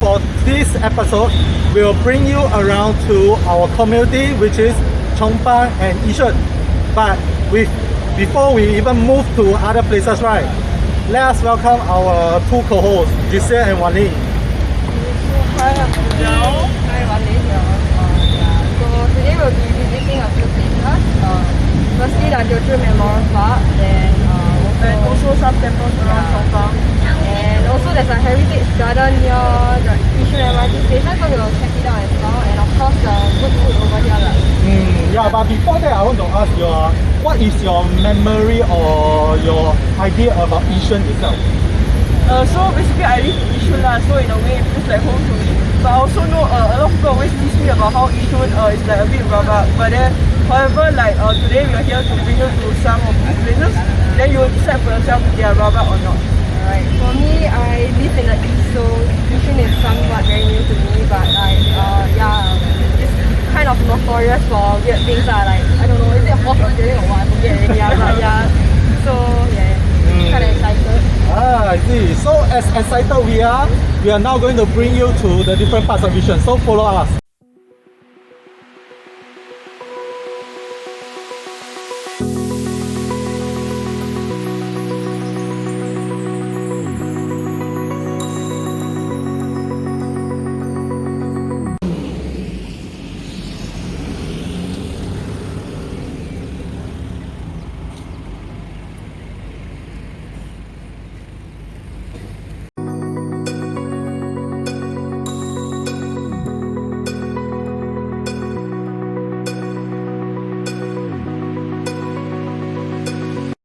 for this episode, we'll bring you around to our community, which is Chongpang and Yishun. But before we even move to other places, right? Let us welcome our two co-hosts, Gisele and Wan Lin. Hi, Wan Lin here. So today we'll be visiting a few places. Firstly, the Teochew Memorial Park, then also some temples around Chongpang. And also there's a heritage garden near the Yishun MRT station, so we'll check it out as well. And of course the good food over here. Yeah, but before that, I want to ask you, what is your memory or your idea about Yishun itself? So basically I live in Yishun lah, so in a way it feels like home to me. But I also know a lot of people always tease me about how Yishun is like a bit rabak. But then, however, like today we are here to bring you to some of these places. Then you will decide for yourself if they are rabak or not. Alright, for me, I live in the east, so Yishun is somewhat very new to me. But like, it's kind of notorious for weird things lah. Like, I don't know, is it horse or stealing or what? I forget already. But yeah, so yeah, kind of excited. I see. So as excited we are now going to bring you to the different parts of Yishun. So follow us.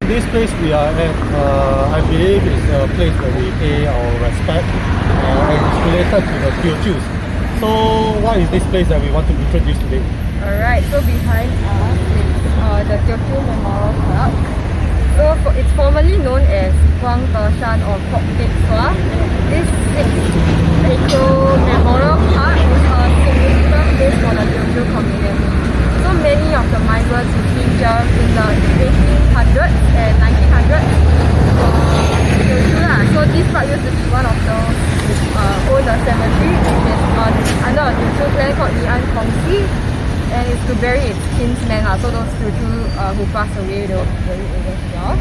This place we are at, I believe is a place where we pay our respect and it's related to the Teochews. So what is this place that we want to introduce today? Alright, so behind us is the Teochew Memorial Park. So it's formerly known as Kwang Tershan or Kok Tek Swa. This 6-acre memorial park is a significant place for the Teochew community. So many of the migrants who came here in the 1800s and 1900s so this park used to be one of those old cemetery which is under a Teochew clan called Lian Kongsi, and it's to bury its kinsmen, so those Teochew who passed away, they were buried over here.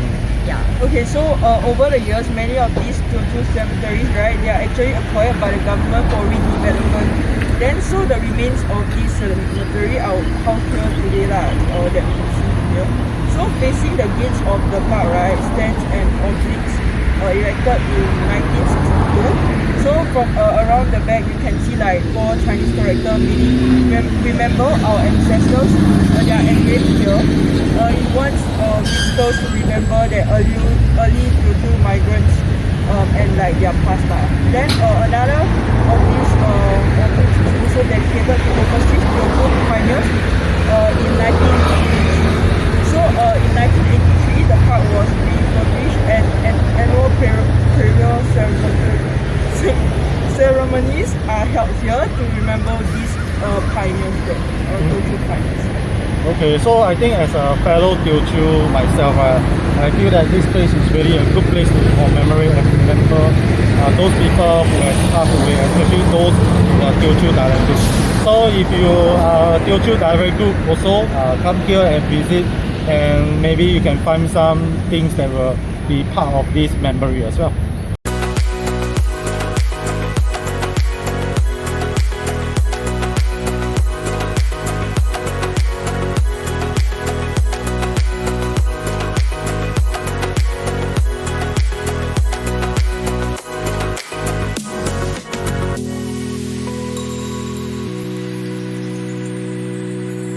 Yeah. Okay, so over the years, many of these Teochew cemeteries, right, they are actually acquired by the government for redevelopment. Then, so the remains of this cemetery are housed here today that we can see here. So facing the gates of the park, right, stands an obelisk erected in 1962. So from around the back, you can see like 4 Chinese characters meaning remember our ancestors. They are engraved here. It wants visitors to remember that early Teochew migrants and like their past. Then another of these obelisks is also dedicated to overseas Teochew pioneers in 1983. So in 1983, the park was refurbished and annual burial ceremonies are held here to remember these pioneers, Teochew pioneers. Okay, so I think as a fellow Teochew myself, I feel that this place is really a good place to commemorate and remember those people who have passed away, especially those Teochew dialect group. So if you are Teochew dialect group also, come here and visit, and maybe you can find some things that will be part of this memory as well.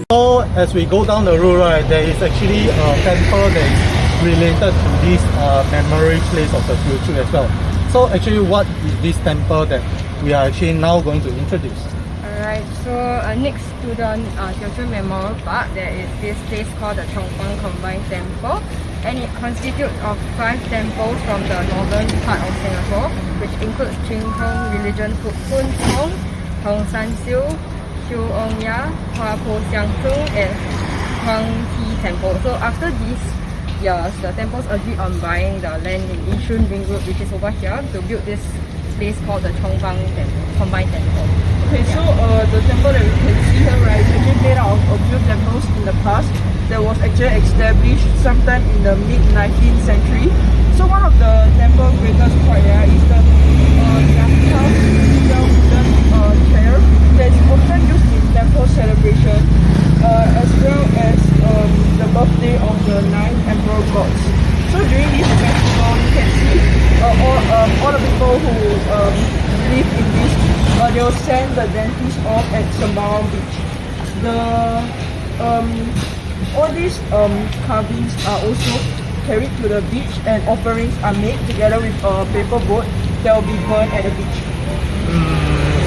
So as we go down the road, right, there is actually a temple that is related to this memory place of the Teochew as well. So actually, what is this temple that we are actually now going to introduce? Alright, so next to the Teochew Memorial Park, there is this place called the chongpang Combined Temple, and it constitutes of 5 temples from the northern part of Singapore, which includes Ching Hong Religion Kun Hong, Hong San Siu, Chu Ong Ya, Hua Po Siang Tung, and Huang Ti Temple. So after these years, the temples agreed on buying the land in Yishun Ring Road, which is over here, to build this place called the chongpang combined temple. Okay, so the temple that we can see here, right, is actually made out of a few temples in the past that was actually established sometime in the mid-19th century. So one of the temple greatest part here is the wooden chair that is often used in temple celebration, as well as the birthday of the 9th emperor gods. So during this festival, you can see all the people who live in this, they'll send the dentist off at Sembawang Beach. All these carvings are also carried to the beach, and offerings are made together with a paper boat that will be burned at the beach.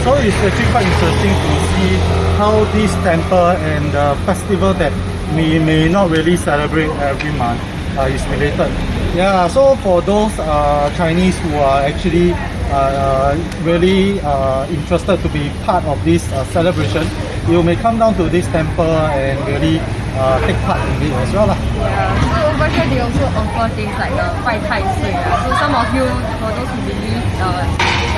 So it's actually quite interesting to see how this temple and the festival that we may not really celebrate every month is related. Yeah, so for those Chinese who are actually really interested to be part of this celebration, you may come down to this temple and really take part in it as well. Yeah, so over here they also offer things like the 拜太岁. So some of you, for those who believe,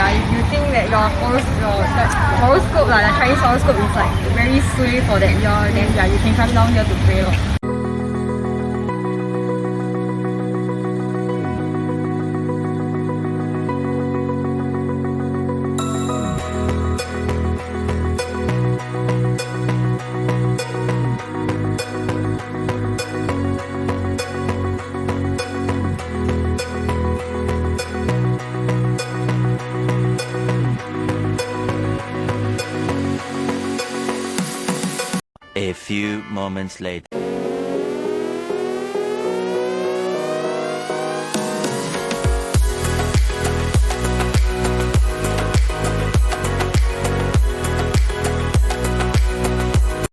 if you think that your horoscope, like the Chinese horoscope is like very sway for that year, then you can come down here to pray. A few moments later.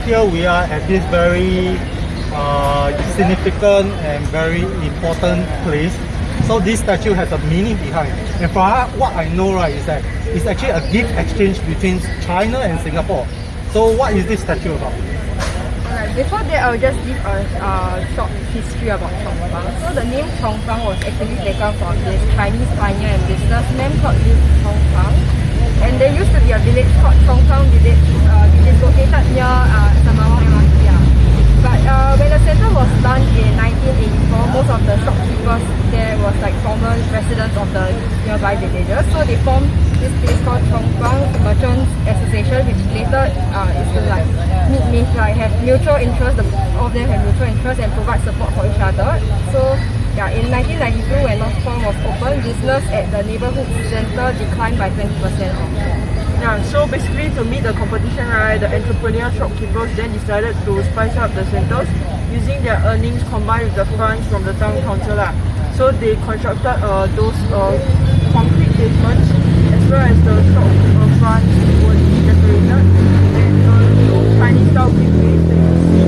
Here we are at this very significant and very important place. So this statue has a meaning behind. And from what I know, right, is that it's actually a gift exchange between China and Singapore. So what is this statue about? Alright, before that I will just give a short history about chongpang. So the name chongpang was actually taken from this Chinese pioneer and businessman called chongpang. And there used to be a village called Chongpang village, which is located near Sembawang MRT. But when the center was done in 1984, most of the shopkeepers there was like former residents of the nearby villages. So they formed this place called chongpang Merchants Association, which later is to like have mutual interest. All of them have mutual interest and provide support for each other. So yeah, in 1992, when North Point was opened, business at the neighborhood center declined by 20% off. Yeah, so basically to meet the competition, right, the entrepreneur shopkeepers then decided to spice up the centers using their earnings combined with the funds from the town council. So they constructed those concrete pavements as well as the shop fronts were decorated, and those Chinese style gateways that you see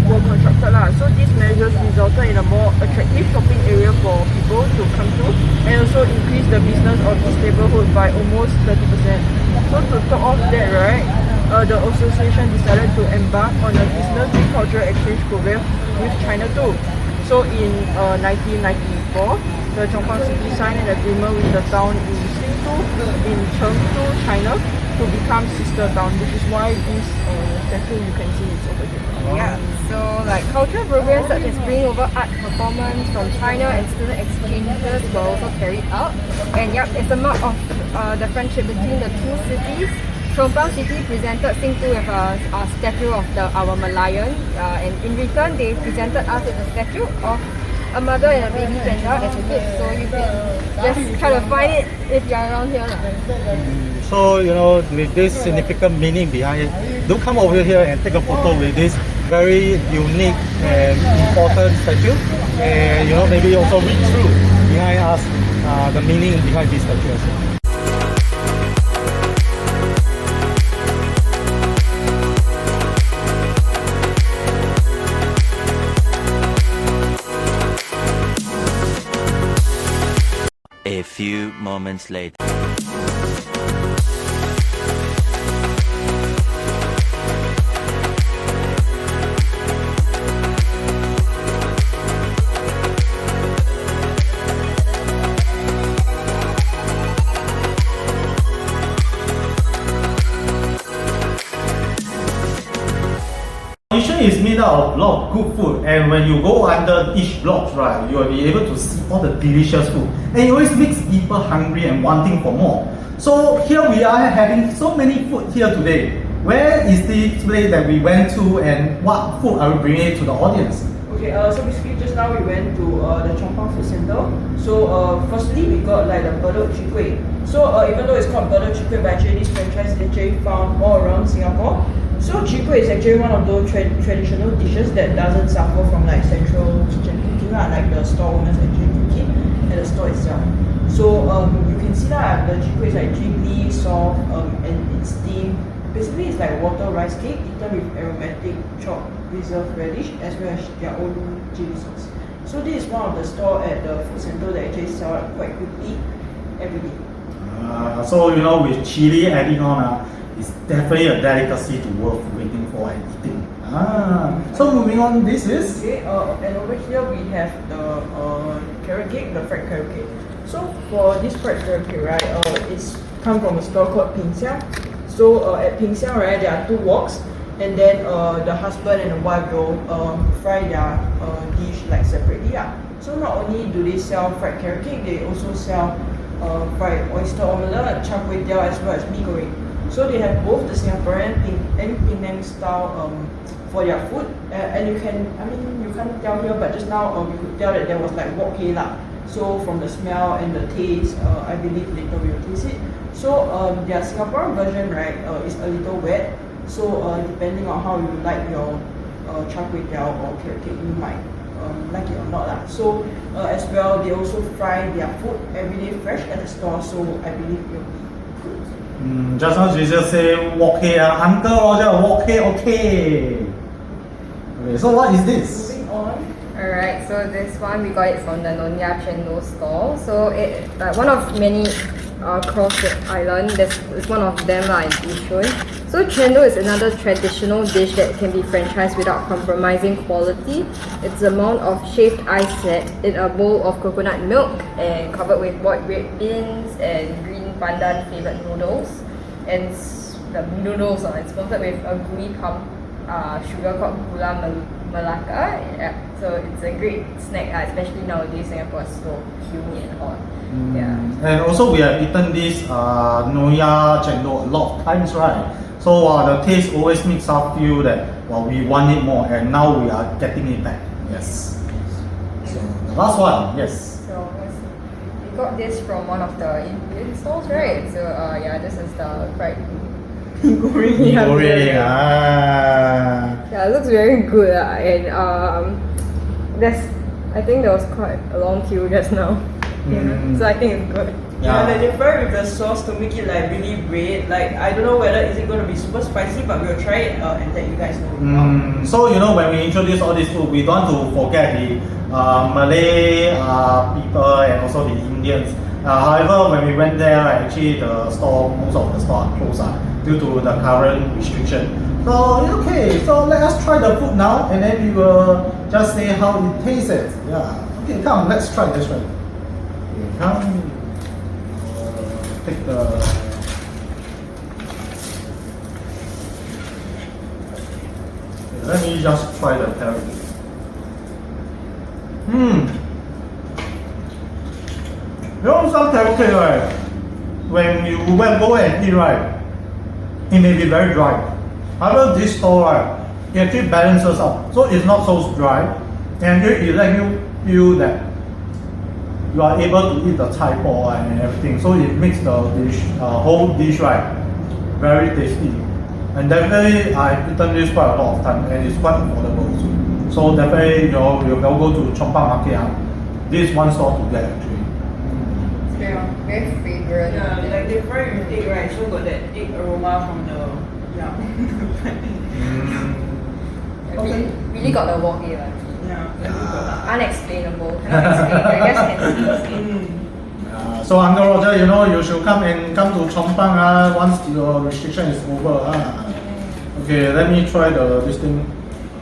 were constructed. So these measures resulted in a more attractive shopping area for people to come to, and also increase the business of this neighborhood by almost 30%. So to top off that, right, the association decided to embark on a business and cultural exchange program with China too. So in 1994, the Chongpang city signed an agreement with the town in Chengdu, China, to become sister town, which is why this statue you can see is over here. Yeah, so like cultural programs such as bringing over art performance from China and student exchanges were also carried out. And yep, it's a mark of the friendship between the two cities. Chongpang City presented Singapore with a statue of our Malayan, and in return they presented us with a statue of a mother and a baby panda as a gift. So you can just try to find it if you're around here. So, you know, with this significant meaning behind it, do come over here and take a photo with this very unique and important statue. And, you know, maybe also read through behind us the meaning behind this statue as well. A few moments later. sell a lot of good food, and when you go under each block, right, you will be able to see all the delicious food, and it always makes people hungry and wanting for more. So here we are having so many food here today. Where is this place that we went to, and what food are we bringing to the audience? Okay, so basically just now we went to the chongpang food center. So firstly we got like the Bedok Chwee Kueh. So even though it's called Bedok Chwee Kueh, but actually this franchise is actually found all around Singapore. So Chwee Kueh is actually one of those traditional dishes that doesn't suffer from like central kitchen cooking, like the store owners actually cook it at the store itself. So you can see that the Chwee Kueh is like jiggly, soft, and it's steamed. Basically, it's like water rice cake eaten with aromatic chopped preserved radish as well as their own chili sauce. So this is one of the store at the food center that actually sell it quite quickly every day. So you know, with chili adding on, it's definitely a delicacy to worth waiting for and eating. So moving on, this is okay. And over here we have the carrot cake, the fried carrot cake. So for this fried carrot cake, right, it's come from a store called Ping Xiang. So at Ping Xiang, right, there are two woks, and then the husband and the wife will fry their dish like separately. So not only do they sell fried carrot cake, they also sell fried oyster omelette, char kway teow, as well as mee goreng. So they have both the Singaporean and Penang style for their food, and you can, you can't tell here, but just now you could tell that there was like wok hei lah. So from the smell and the taste, I believe later we will taste it. So their Singaporean version, right, is a little wet. So depending on how you like your char kway teow or carrot cake, you might like it or not lah. So as well, they also fry their food every day fresh at the store. So I believe it will be good. Just now Gisele say wok hei, Uncle Roger, wok hei, okay. Okay, so what is this? Moving on. Alright, so this one we got it from the Nonya Chendol stall. So it one of many across the island. There's one of them in Yishun. So chendol is another traditional dish that can be franchised without compromising quality. It's a mound of shaved ice set in a bowl of coconut milk and covered with boiled red beans and green pandan flavored noodles. And the noodles are spotted with a gooey pump sugar called gula melaka. Yeah. So it's a great snack, especially nowadays Singapore is so humid and hot. Yeah. And also we have eaten this Nonya Chendol a lot of times, right? So the taste always makes us feel that we want it more, and now we are getting it back. Yes. So the last one, yes. So we got this from one of the Indian stalls, right? So yeah, this is the fried Mee goreng. Yeah, it looks very good. And I think there was quite a long queue just now. So I think it's good. Yeah, they fry with the sauce to make it like really red. Like I don't know whether is it going to be super spicy, but we'll try it and let you guys know. So you know, when we introduce all this food, we don't want to forget the Malay people and also the Indians. However, when we went there, actually most of the store are closed due to the current restriction. So okay, so let us try the food now, and then we will just say how it tastes. Yeah. Okay, come, let's try this one. Okay, come. Take the. Okay, let me just try the carrot. You know, some carrot cake, right? When you go and eat, right, it may be very dry. However, this stall, right, it actually balances out, so it's not so dry, and it lets you feel that you are able to eat the Thai ball and everything. So it makes the dish, whole dish, right, very tasty. And definitely, I've eaten this quite a lot of time, and it's quite affordable also. So definitely, you know, you'll go to chongpang market. This one store to get actually. Very fragrant. Yeah, like they fry with egg, right? So got that egg aroma from the Really got the wok hei. Unexplainable. Cannot explain. I guess can see. So Uncle Roger, you know, you should come to chongpang once your restriction is over. Okay, let me try this thing.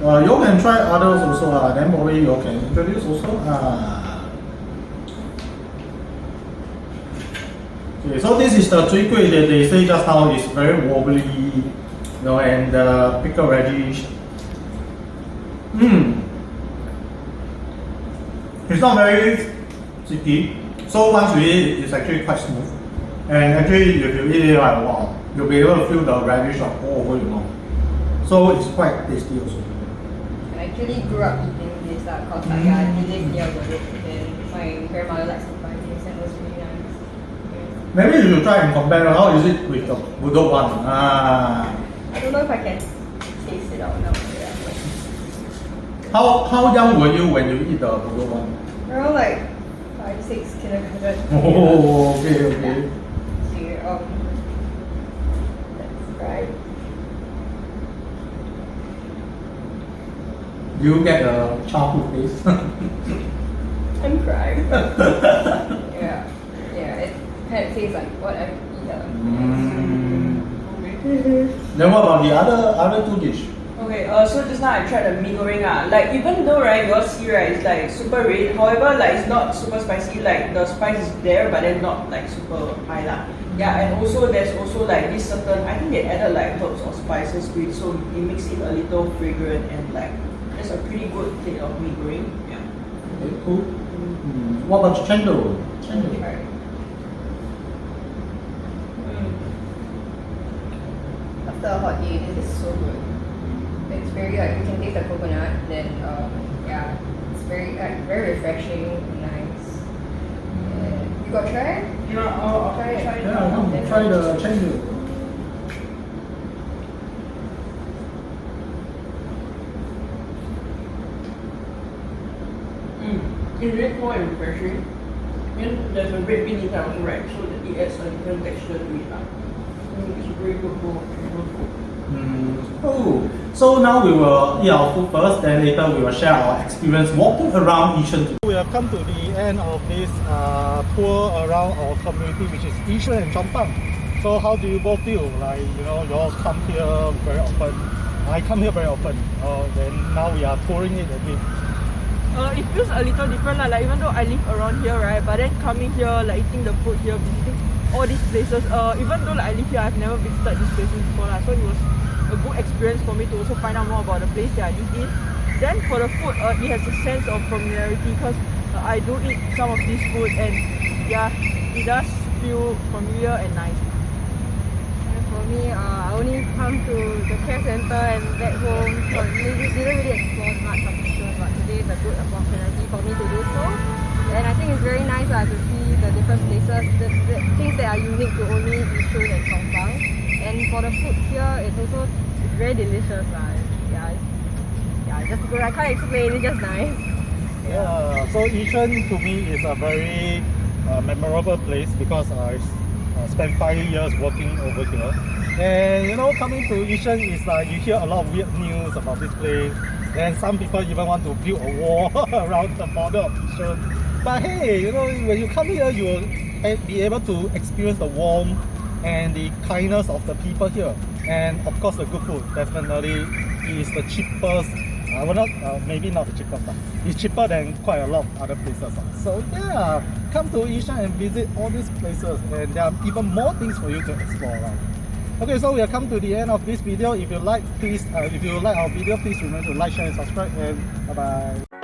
You can try others also. Then probably you can introduce also. Okay, so this is the chwee kueh that they say just now is very wobbly, you know, and the pickled radish. It's not very sticky. So once you eat it, it's actually quite smooth. And actually, if you eat it like wow, you'll be able to feel the radish all over your mouth. So it's quite tasty also. I actually grew up eating this cause like, I live near the road and my grandmother likes to buy this and it was really nice. Yeah. Maybe you should try and compare how is it with the bulldog one. I don't know if I can taste it out now. Yeah, How young were you when you eat the bulldog one? around like 5, 6 kindergarten. Oh, okay. Here, that's right. Do you get a childhood taste? I'm crying. yeah, it kind of tastes like what I eat. Then what about the other two dish? Okay, so just now I tried the mee goreng Like even though right, you all see right, it's like super red. However, like it's not super spicy. Like the spice is there, but then not like super high lah. Yeah, and also there's also like this certain. I think they added like herbs or spices to it, so it makes it a little fragrant and like there's a pretty good plate of mee goreng. Yeah. Okay, cool. What about chendol? Right. After a hot day, this is so good. It's very like you can taste the coconut. Then yeah, it's very refreshing and nice. You got try? Yeah, I'll Try it. Yeah, come try the chendol. It's really cool and refreshing. And there's a red bean inside also, right? So that it adds a different texture to it. It's really good for food. Oh, so now we will eat our food first, then later we will share our experience walking around Yishun. We have come to the end of this tour around our community, which is Yishun and chongpang. So how do you both feel? Like, you all come here very often. I come here very often. Then now we are touring it a bit. It feels a little different like even though I live around here, right? But then coming here, like eating the food here, visiting all these places. Even though like I live here, I've never visited these places before so it was a good experience for me to also find out more about the place that I live in. Then for the food, it has a sense of familiarity because I do eat some of this food and yeah, it does feel familiar and nice. And for me, I only come to the care center and back home, so didn't really explore much of Yishun, but today is a good opportunity for me to do so. And I think it's very nice to see the different places, the things that are unique to only Yishun and chongpang. And for the food here, it's very delicious. Just good. I can't explain, it's just nice. Yeah, so Yishun to me is a very memorable place because I spent 5 years working over here. And coming to Yishun is like you hear a lot of weird news about this place. And some people even want to build a wall around the border of Yishun. But hey, when you come here, you will be able to experience the warmth and the kindness of the people here. And of course, the good food definitely is the cheapest. Maybe not the cheapest, but it's cheaper than quite a lot of other places. So yeah, come to Yishun and visit all these places, and there are even more things for you to explore around. Okay, so we have come to the end of this video. If you like our video, please remember to like, share, and subscribe. And bye bye.